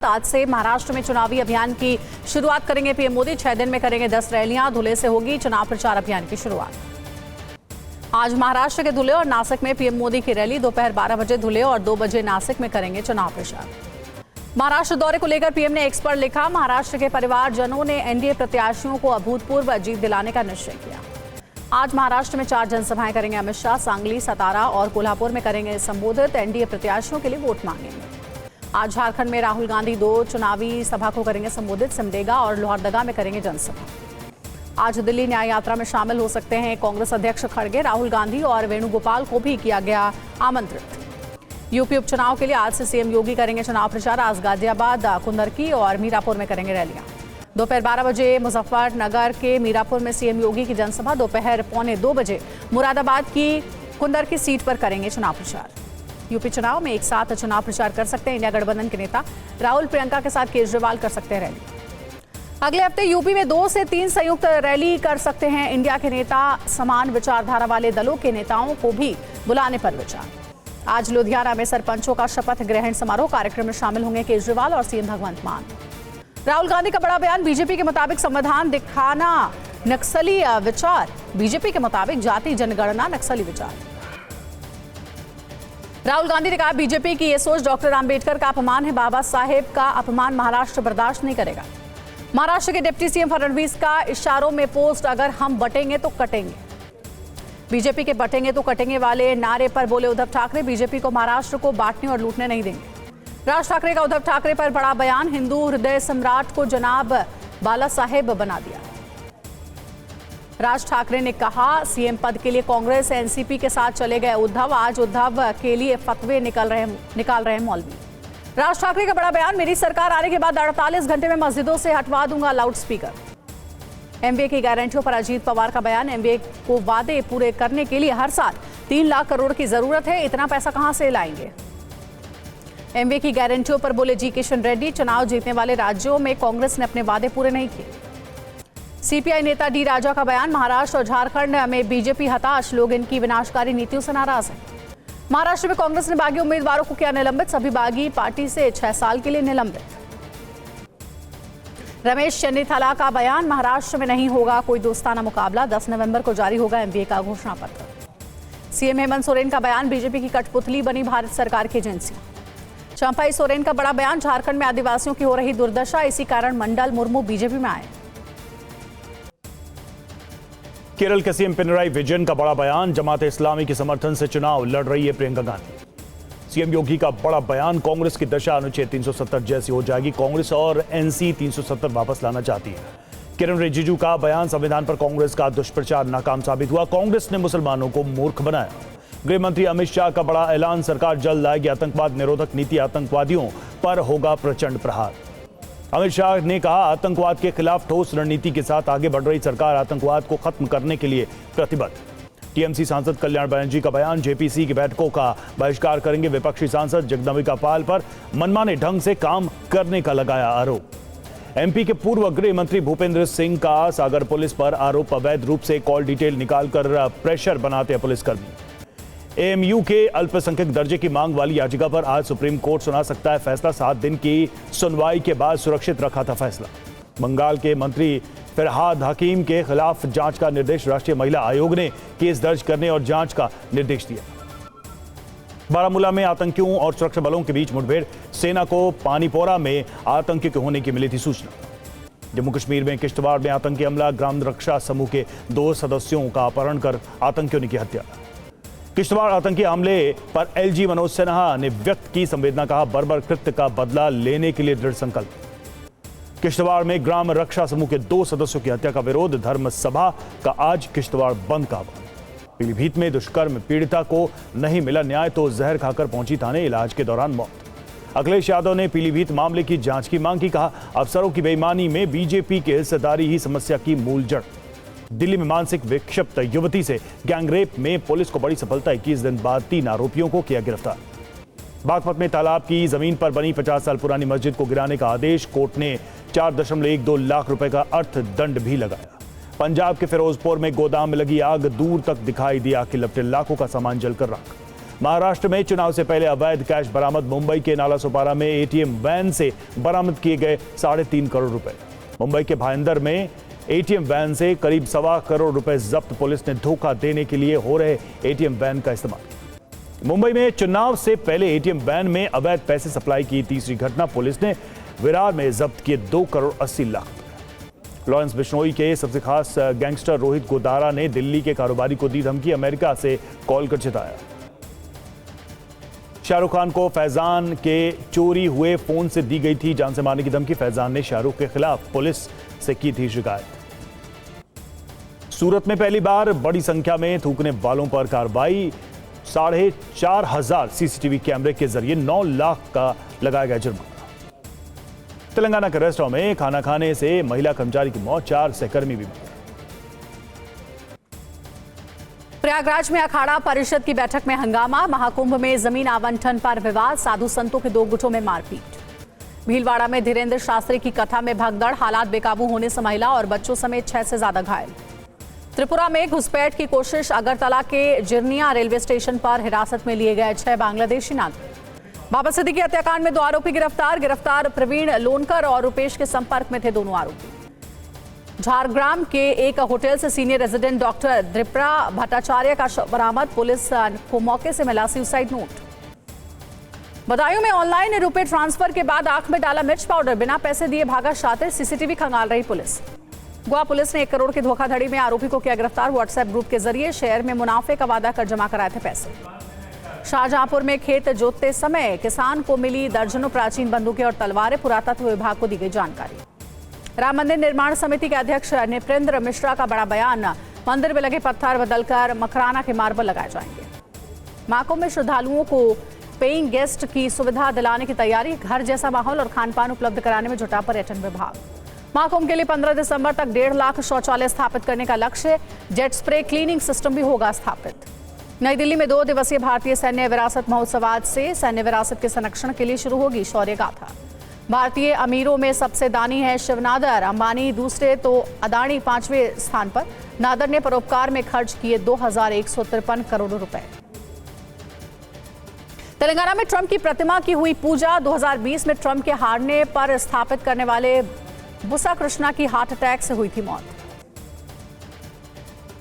आज से महाराष्ट्र में चुनावी अभियान की शुरुआत करेंगे पीएम मोदी। 6 दिन में करेंगे 10 रैलियां। धुले से होगी चुनाव प्रचार अभियान की शुरुआत। आज महाराष्ट्र के धुले और नासिक में पीएम मोदी की रैली। दोपहर 12 बजे धुले और 2 बजे नासिक में करेंगे चुनाव प्रचार। महाराष्ट्र दौरे को लेकर पीएम ने एक्स पर लिखा, महाराष्ट्र के परिवारजनों ने एनडीए प्रत्याशियों को अभूतपूर्व जीत दिलाने का निश्चय किया। आज महाराष्ट्र में 4 जनसभाएं करेंगे अमित शाह। सांगली, सतारा और कोल्हापुर में करेंगे संबोधित। एनडीए प्रत्याशियों के लिए वोट मांगेंगे। आज झारखंड में राहुल गांधी 2 चुनावी सभा को करेंगे संबोधित। सिमडेगा और लोहरदगा में करेंगे जनसभा। आज दिल्ली न्याय यात्रा में शामिल हो सकते हैं कांग्रेस अध्यक्ष खड़गे। राहुल गांधी और वेणुगोपाल को भी किया गया आमंत्रित। यूपी उपचुनाव के लिए आज से सीएम योगी करेंगे चुनाव प्रचार। आज गाजियाबाद, कुंदरकी और मीरापुर में करेंगे रैलियां। दोपहर 12 बजे मुजफ्फरनगर के मीरापुर में सीएम योगी की जनसभा। दोपहर 1:45 बजे मुरादाबाद की कुंदरकी सीट पर करेंगे चुनाव प्रचार। यूपी चुनाव में एक साथ चुनाव प्रचार कर सकते हैं इंडिया गठबंधन के नेता। राहुल, प्रियंका के साथ केजरीवाल कर सकते हैं रैली। अगले हफ्ते यूपी में 2 से 3 संयुक्त रैली कर सकते हैं इंडिया के नेता। समान विचारधारा वाले दलों के नेताओं को भी बुलाने पर विचार। आज लुधियाना में सरपंचों का शपथ ग्रहण समारोह। कार्यक्रम में शामिल होंगे केजरीवाल और सीएम भगवंत मान। राहुल गांधी का बड़ा बयान, बीजेपी के मुताबिक संविधान दिखाना नक्सली विचार। बीजेपी के मुताबिक जाति जनगणना नक्सली विचार। राहुल गांधी ने कहा, बीजेपी की यह सोच डॉक्टर अंबेडकर का अपमान है। बाबा साहेब का अपमान महाराष्ट्र बर्दाश्त नहीं करेगा। महाराष्ट्र के डिप्टी सीएम फडणवीस का इशारों में पोस्ट, अगर हम बटेंगे तो कटेंगे। बीजेपी के बटेंगे तो कटेंगे वाले नारे पर बोले उद्धव ठाकरे, बीजेपी को महाराष्ट्र को बांटने और लूटने नहीं देंगे। राज ठाकरे का उद्धव ठाकरे पर बड़ा बयान, हिंदू हृदय सम्राट को जनाब बाला साहेब बना दिया। राज ठाकरे ने कहा, सीएम पद के लिए कांग्रेस एनसीपी के साथ चले गए उद्धव। आज उद्धव के लिए फतवे निकाल रहे हैं मौलवी। राज ठाकरे का बड़ा बयान, मेरी सरकार आने के बाद 48 घंटे में मस्जिदों से हटवा दूंगा लाउड स्पीकर। एमबीए की गारंटियों पर अजीत पवार का बयान, एमबीए को वादे पूरे करने के लिए हर साल 3 लाख करोड़ की जरूरत है। इतना पैसा कहां से लाएंगे। एमबीए की गारंटियों पर बोले जी किशन रेड्डी, चुनाव जीतने वाले राज्यों में कांग्रेस ने अपने वादे पूरे नहीं किए। सीपीआई नेता डी राजा का बयान, महाराष्ट्र और झारखंड में बीजेपी हताश, लोग इनकी विनाशकारी नीतियों से नाराज हैं। महाराष्ट्र में कांग्रेस ने बागी उम्मीदवारों को किया निलंबित। सभी बागी पार्टी से 6 साल के लिए निलंबित। रमेश चन्नीथला का बयान, महाराष्ट्र में नहीं होगा कोई दोस्ताना मुकाबला। 10 नवंबर को जारी होगा एमबीए का घोषणा पत्र। सीएम हेमंत सोरेन का बयान, बीजेपी की कठपुतली बनी भारत सरकार की एजेंसी। चंपाई सोरेन का बड़ा बयान, झारखंड में आदिवासियों की हो रही दुर्दशा, इसी कारण मंडल मुर्मू बीजेपी में आए। केरल के सीएम पिनराई विजयन का बड़ा बयान, जमात इस्लामी के समर्थन से चुनाव लड़ रही है प्रियंका गांधी। सीएम योगी का बड़ा बयान, कांग्रेस की दशा अनुच्छेद 370 जैसी हो जाएगी। कांग्रेस और एनसी 370 वापस लाना चाहती है। किरण रिजिजू का बयान, संविधान पर कांग्रेस का दुष्प्रचार नाकाम साबित हुआ। कांग्रेस ने मुसलमानों को मूर्ख बनाया। गृह मंत्री अमित शाह का बड़ा ऐलान, सरकार जल्द लाएगी आतंकवाद निरोधक नीति, आतंकवादियों पर होगा प्रचंड प्रहार। अमित शाह ने कहा, आतंकवाद के खिलाफ ठोस रणनीति के साथ आगे बढ़ रही सरकार आतंकवाद को खत्म करने के लिए प्रतिबद्ध। टीएमसी सांसद कल्याण बनर्जी का बयान, जेपीसी की बैठकों का बहिष्कार करेंगे विपक्षी सांसद। जगदम्बिका पाल पर मनमाने ढंग से काम करने का लगाया आरोप। एमपी के पूर्व गृह मंत्री भूपेंद्र सिंह का सागर पुलिस पर आरोप, अवैध रूप से कॉल डिटेल निकालकर प्रेशर बनाते हैं पुलिसकर्मी। एएमयू के अल्पसंख्यक दर्जे की मांग वाली याचिका पर आज सुप्रीम कोर्ट सुना सकता है फैसला। 7 दिन की सुनवाई के बाद सुरक्षित रखा था फैसला। बंगाल के मंत्री फरहाद हकीम के खिलाफ जांच का निर्देश, राष्ट्रीय महिला आयोग ने केस दर्ज करने और जांच का निर्देश दिया। बारामूला में आतंकियों और सुरक्षा बलों के बीच मुठभेड़, सेना को पानीपोरा में आतंकियों के होने की मिली थी सूचना। जम्मू कश्मीर में किश्तवाड़ में आतंकी हमला, ग्राम रक्षा समूह के 2 सदस्यों का अपहरण कर आतंकियों ने की हत्या। किश्तवाड़ आतंकी हमले पर एलजी मनोज सिन्हा ने व्यक्त की संवेदना, कहा बर्बर कृत्य का बदला लेने के लिए दृढ़ संकल्प। किश्तवाड़ में ग्राम रक्षा समूह के 2 सदस्यों की हत्या का विरोध, धर्म सभा का आज किश्तवाड़ बंद का आह्वान। पीलीभीत में दुष्कर्म पीड़िता को नहीं मिला न्याय तो जहर खाकर पहुंची थाने, इलाज के दौरान मौत। अखिलेश यादव ने पीलीभीत मामले की जांच की मांग की, कहा अफसरों की बेईमानी में बीजेपी की हिस्सेदारी ही समस्या की मूल जड़। दिल्ली में मानसिक विक्षिप्त युवती से गैंगरेप में पुलिस को बड़ी सफलता, 21 दिन बाद 3 आरोपियों को किया गिरफ्तार। बागपत में तालाब की जमीन पर बनी 50 साल पुरानी मस्जिद को गिराने का आदेश, कोर्ट ने 4.12 लाख रुपए का अर्थदंड भी लगाया। पंजाब के फिरोजपुर में गोदाम में लगी आग, दूर तक दिखाई दिया कि लपटे लाखों का सामान जलकर राख। महाराष्ट्र में चुनाव से पहले अवैध कैश बरामद। मुंबई के नालासोपारा में एटीएम वैन से बरामद किए गए 3.5 करोड़ रुपए। मुंबई के भाईंदर में एटीएम वैन से करीब 1.25 करोड़ रुपए जब्त। पुलिस ने धोखा देने के लिए हो रहे एटीएम वैन का इस्तेमाल। मुंबई में चुनाव से पहले एटीएम वैन में अवैध पैसे सप्लाई की तीसरी घटना। पुलिस ने विरार में जब्त किए 2 करोड़ 80 लाख रुपए। लॉरेंस बिश्नोई के सबसे खास गैंगस्टर रोहित गोदारा ने दिल्ली के कारोबारी को दी धमकी। अमेरिका से कॉल कर चिताया। शाहरुख खान को फैजान के चोरी हुए फोन से दी गई थी जान से मारने की धमकी। फैजान ने शाहरुख के खिलाफ पुलिस से की थी शिकायत। सूरत में पहली बार बड़ी संख्या में थूकने वालों पर कार्रवाई। 4,500 सीसीटीवी कैमरे के जरिए 9 लाख का लगाया गया जुर्माना। तेलंगाना के रेस्टोरेंट में खाना खाने से महिला कर्मचारी की मौत। 4 सहकर्मी भी मरे। प्रयागराज में अखाड़ा परिषद की बैठक में हंगामा। महाकुंभ में जमीन आवंटन पर विवाद। साधु संतों के 2 गुटों में मारपीट। भीलवाड़ा में धीरेन्द्र शास्त्री की कथा में भगदड़। हालात बेकाबू होने से महिला और बच्चों समेत 6 से ज्यादा घायल। त्रिपुरा में घुसपैठ की कोशिश। अगरतला के जिरनिया रेलवे स्टेशन पर हिरासत में लिए गए 6 बांग्लादेशी नागरिक। बाबा सिद्दीकी हत्याकांड में 2 आरोपी गिरफ्तार। प्रवीण लोनकर और रुपेश के संपर्क में थे दोनों आरोपी। झारग्राम के एक होटल से सीनियर रेजिडेंट डॉक्टर द्रिप्रा भट्टाचार्य का शव बरामद। पुलिस को मौके से मिला सुसाइड नोट। बदायूं में ऑनलाइन रुपए ट्रांसफर के बाद आंख में डाला मिर्च पाउडर। बिना पैसे दिए भागा शातिर। सीसीटीवी खंगाल रही पुलिस। गोवा पुलिस ने 1 करोड़ की धोखाधड़ी में आरोपी को किया गिरफ्तार। व्हाट्सएप ग्रुप के जरिए शेयर में मुनाफे का वादा कर जमा कराए थे पैसे। शाहजहांपुर में खेत जोतते समय किसान को मिली दर्जनों प्राचीन बंदूकें और तलवारें। पुरातत्व विभाग को दी गई जानकारी। राम मंदिर निर्माण समिति के अध्यक्ष नृपेंद्र मिश्रा का बड़ा बयान। मंदिर में लगे पत्थर बदलकर मकराना के मार्बल लगाए जाएंगे। महाकुंभ में श्रद्धालुओं को पेइंग गेस्ट की सुविधा दिलाने की तैयारी। घर जैसा माहौल और खान पान उपलब्ध कराने में जुटा पर्यटन विभाग। महाकुंभ के लिए 15 दिसंबर तक 1.5 लाख शौचालय स्थापित करने का लक्ष्य। जेट स्प्रे क्लीनिंग सिस्टम भी होगा स्थापित। नई दिल्ली में 2 दिवसीय भारतीय सैन्य विरासत महोत्सव आज से। सैन्य विरासत के संरक्षण के लिए शुरू होगी शौर्य गाथा। भारतीय अमीरों में सबसे दानी है शिवनादर। अंबानी दूसरे तो अदानी 5वें स्थान पर। नादर ने परोपकार में खर्च किए 2,153 करोड़ रुपए। तेलंगाना में ट्रंप की प्रतिमा की हुई पूजा। 2020 में ट्रंप के हारने पर स्थापित करने वाले बुसा कृष्णा की हार्ट अटैक से हुई थी मौत।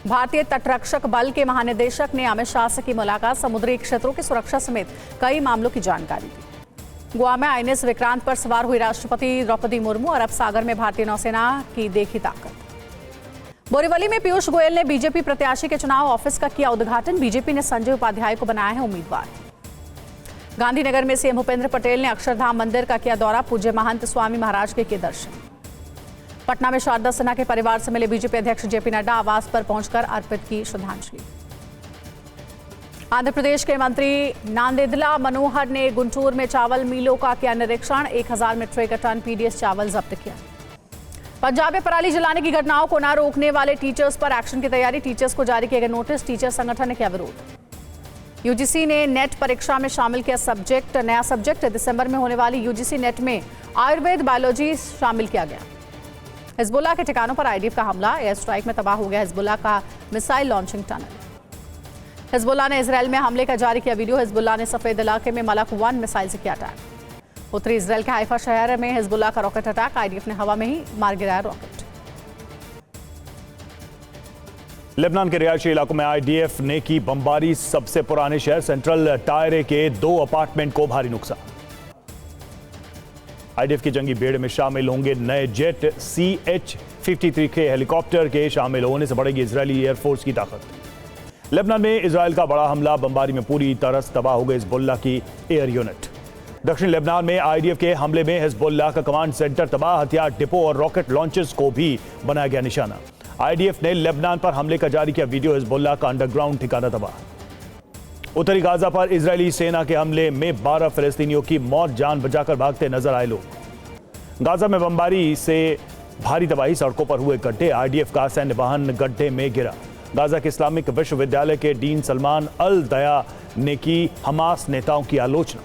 भारतीय तटरक्षक बल के महानिदेशक ने अमित शाह से की मुलाकात। समुद्री क्षेत्रों की सुरक्षा समेत कई मामलों की जानकारी दी। गोवा में आईएनएस विक्रांत पर सवार हुई राष्ट्रपति द्रौपदी मुर्मू। अरब सागर में भारतीय नौसेना की देखी ताकत। बोरीवली में पीयूष गोयल ने बीजेपी प्रत्याशी के चुनाव ऑफिस का किया उद्घाटन। बीजेपी ने संजय उपाध्याय को बनाया है उम्मीदवार। गांधीनगर में सीएम भूपेंद्र पटेल ने अक्षरधाम मंदिर का किया दौरा। पूज्य महंत स्वामी महाराज के किए दर्शन। पटना में शारदा सिन्हा के परिवार से मिले बीजेपी अध्यक्ष जेपी नड्डा। आवास पर पहुंचकर अर्पित की श्रद्धांजलि। आंध्र प्रदेश के मंत्री नांदेदला मनोहर ने गुंटूर में चावल मिलों का किया निरीक्षण। 1000 मीट्रिक टन पीडीएस चावल जब्त किया। पंजाब में पराली जलाने की घटनाओं को न रोकने वाले टीचर्स पर एक्शन की तैयारी। टीचर्स को जारी किए गए नोटिस। टीचर संगठन ने किया विरोध। यूजीसी ने नेट परीक्षा में शामिल किया नया सब्जेक्ट। दिसंबर में होने वाली यूजीसी नेट में आयुर्वेद बायोलॉजी शामिल किया गया। हिजबुल्लाह के ठिकानों पर आईडीएफ का हमला। एयर स्ट्राइक में तबाह हो गया हिजबुल्लाह का मिसाइल लॉन्चिंग टनल। हिजबुल्लाह ने इसराइल में हमले का जारी किया वीडियो। हिजबुल्लाह ने सफेद इलाके में मलक 1 मिसाइल से किया अटैक। उत्तरी इसराइल के हाइफा शहर में हिजबुल्लाह का रॉकेट अटैक। आईडीएफ ने हवा में ही मार गिराया रॉकेट। लेबनान के रिहायशी इलाकों में आईडीएफ ने की बमबारी। सबसे पुराने शहर सेंट्रल टायरे के 2 अपार्टमेंट को भारी नुकसान। आईडीएफ की जंगी बेड़े में शामिल होंगे नए जेट। CH-53 के हेलीकॉप्टर के शामिल होने से बढ़ेगी इजरायली एयरफोर्स की ताकत। लेबनान में इजरायल का बड़ा हमला। बमबारी में पूरी तरह तबाह हो गई हिजबुल्लाह की एयर यूनिट। दक्षिण लेबनान में आईडीएफ के हमले में हिजबुल्लाह का कमांड सेंटर तबाह। हथियार डिपो और रॉकेट लॉन्चर्स को भी बनाया गया निशाना। आईडीएफ ने लेबनान पर हमले का जारी किया वीडियो। हिजबुल्लाह का अंडरग्राउंड ठिकाना तबाह। उत्तरी गाजा पर इजरायली सेना के हमले में 12 फिलिस्तीनियों की मौत। जान बचाकर भागते नजर आए लोग। गाजा में बमबारी से भारी तबाही। सड़कों पर हुए गड्ढे। आईडीएफ का सैन्य वाहन गड्ढे में गिरा। गाजा के इस्लामिक विश्वविद्यालय के डीन सलमान अल दया ने की हमास नेताओं की आलोचना।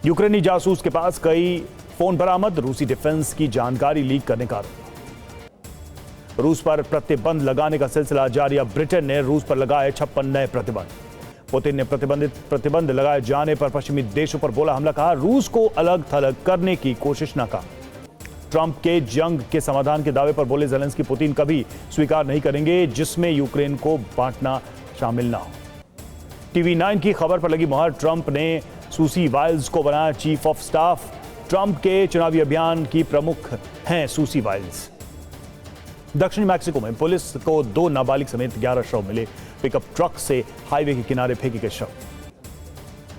यूक्रेनी जासूस के पास कई फोन बरामद। रूसी डिफेंस की जानकारी लीक करने का आरोप। रूस पर प्रतिबंध लगाने का सिलसिला जारी। अब ब्रिटेन ने रूस पर लगाए 56 नए प्रतिबंध। पुतिन ने प्रतिबंध लगाए जाने पर पश्चिमी देशों पर बोला हमला, कहा रूस को अलग थलग करने की कोशिश न का। ट्रंप के जंग के समाधान के दावे पर बोले ज़ेलेंस्की, पुतिन कभी स्वीकार नहीं करेंगे जिसमें यूक्रेन को बांटना शामिल ना हो। टीवी 9 की खबर पर लगी मुहर, ट्रंप ने सूसी वाइल्स को बनाया चीफ ऑफ स्टाफ। ट्रंप के चुनावी अभियान की प्रमुख हैं सूसी वाइल्स। दक्षिणी मैक्सिको में पुलिस को 2 नाबालिग समेत 11 शव मिले। पिकअप ट्रक से हाईवे के किनारे फेंके गए शव।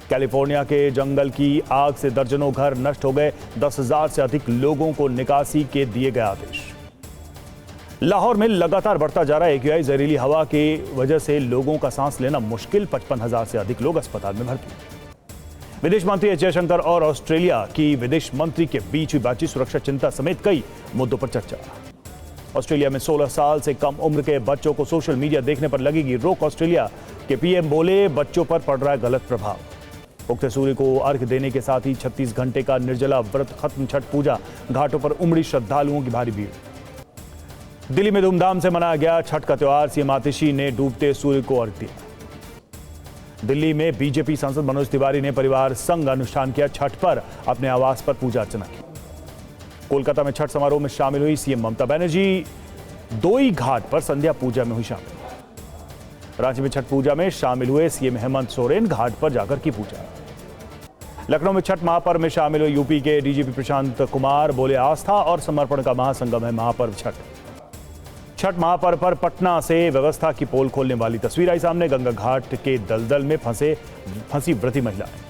कैलिफोर्निया के जंगल की आग से दर्जनों घर नष्ट हो गए। 10,000 से अधिक लोगों को निकासी के दिए गए आदेश। लाहौर में लगातार बढ़ता जा रहा AQI जहरीली हवा की वजह से लोगों का सांस लेना मुश्किल। 55,000 से अधिक लोग अस्पताल में भर्ती। विदेश मंत्री एस जयशंकर और ऑस्ट्रेलिया की विदेश मंत्री के बीच हुई बातचीत, सुरक्षा चिंता समेत कई मुद्दों पर चर्चा। ऑस्ट्रेलिया में 16 साल से कम उम्र के बच्चों को सोशल मीडिया देखने पर लगेगी रोक। ऑस्ट्रेलिया के पीएम बोले बच्चों पर पड़ रहा है गलत प्रभाव। उगते सूर्य को अर्घ्य देने के साथ ही 36 घंटे का निर्जला व्रत खत्म। छठ पूजा घाटों पर उमड़ी श्रद्धालुओं की भारी भीड़। दिल्ली में धूमधाम से मनाया गया छठ का त्योहार। सीएम आतिशी ने डूबते सूर्य को अर्घ्य दिया। दिल्ली में बीजेपी सांसद मनोज तिवारी ने परिवार संग अनुष्ठान किया। छठ पर अपने आवास पर पूजा अर्चना की। कोलकाता में छठ समारोह में शामिल हुई सीएम ममता बनर्जी। दोई घाट पर संध्या पूजा में हुई शामिल। रांची में छठ पूजा में शामिल हुए सीएम हेमंत सोरेन। घाट पर जाकर की पूजा। लखनऊ में छठ महापर्व में शामिल हुए यूपी के डीजीपी प्रशांत कुमार। बोले आस्था और समर्पण का महासंगम है महापर्व छठ। छठ महापर्व पर पटना से व्यवस्था की पोल खोलने वाली तस्वीर आई सामने। गंगा घाट के दलदल में फंसी व्रती महिलाएं।